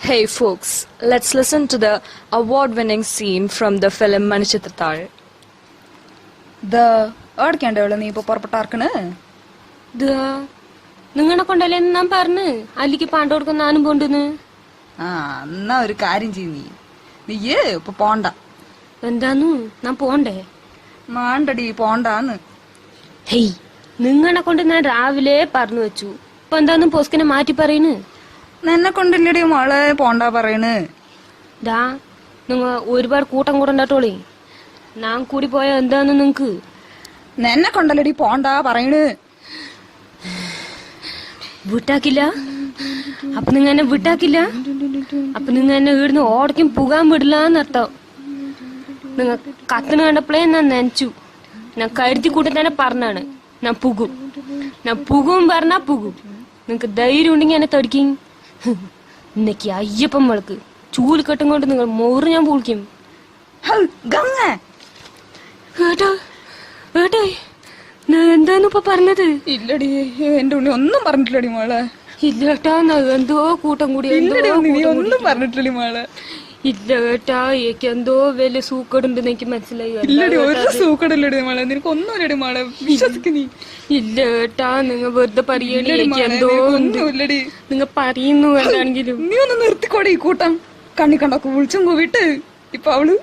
Hey folks, let's listen to the award-winning scene from the film Manichitrathal. എവിടേക്കാണ്ടവള് നീ ഇപ്പൊ പുറപ്പെട്ടാർക്കണ്? നിങ്ങളെ കൊണ്ടല്ലേ ഞാൻ പറഞ്ഞു അല്ലിക്ക് പാണ്ട് കൊടുക്കുന്ന ഞാനും പോണ്ടെന്ന്. എന്നാ ഒരു കാര്യം ചെയ്യ, നീയ് ഇപ്പൊ പോണ്ട. എന്താന്നു ഞാൻ പോണ്ടേ? മാണ്ടടി പോണ്ടാന്ന്. ഹെയ്, നിങ്ങളെ കൊണ്ട് ഞാൻ രാവിലെ പറഞ്ഞു വെച്ചു. ഇപ്പൊ എന്താന്ന് പോസ്കിനെ മാറ്റി പറയുന്നു? എന്നെ കൊണ്ടില്ലടി മോളെ പോണ്ടാ പറയണ്. നിങ്ങ ഒരുപാട് കൂട്ടം കൂടണ്ടോളി. ഞാൻ കൂടി പോയ എന്താന്ന് നിങ്ങക്ക്? എന്നെ കൊണ്ടല്ലടി പോണ്ടാ പറയണ്. വിട്ടാക്കില്ല? അപ്പൊ നിങ്ങ എന്നെ വിട്ടാക്കില്ല? അപ്പൊ നിങ്ങ എന്നെ ഇവിടുന്ന് ഓടക്കും പുകാൻ വിടില്ലാന്നർത്ഥം. നിങ്ങ കത്തിന് കണ്ടപ്പോഴേ ഞാൻ നനച്ചു. ഞാൻ കരുതി കൂട്ടി തന്നെ പറഞ്ഞാണ് ഞാൻ പുകും പറഞ്ഞാ പുകും. നിങ്ങക്ക് ധൈര്യം ഉണ്ടെങ്കിൽ എന്നെ തടിക്കും. ഇന്നേക്ക് അയ്യപ്പം വിളക്ക് ചൂല് കെട്ടും കൊണ്ട് നിങ്ങൾ മോറ് ഞാൻ പൊളിക്കും. ഏട്ടാ ഞാൻ എന്താന്ന് ഇപ്പൊ പറഞ്ഞത്? ഇല്ലടി, എന്റെ ഉണ്ണി ഒന്നും പറഞ്ഞിട്ടില്ലടി മോളെ. ഇല്ലേട്ടാ, എന്തോ കൂട്ടം കൂടി ഒന്നും പറഞ്ഞിട്ടില്ലടി മോളെ. ഇല്ല ഏട്ടാ, എനിക്ക് എന്തോ വലിയ സൂക്കേടുണ്ടെന്ന് എനിക്ക് മനസ്സിലായി. ഇല്ലടി, ഒരു സൂക്കേടില്ലടി മോളെ, നിനക്ക് ഒന്നുമില്ലടി മോളെ, വിശ്വസിക്കുന്നീ. ഇല്ല ഏട്ടാ, നിങ്ങൾ വെറുതെ പറയണി. എനിക്ക് എന്തോ ഒന്നുമില്ലടി. നിങ്ങൾ പറയുന്നു എന്താണെങ്കിലും. നീ ഒന്ന് നിർത്തിക്കോടി ഈ കൂട്ടം. കണ്ണി കണ്ടൊക്കെ വിളിച്ചും കൂവിട്ട് ഇപ്പൊ അവള്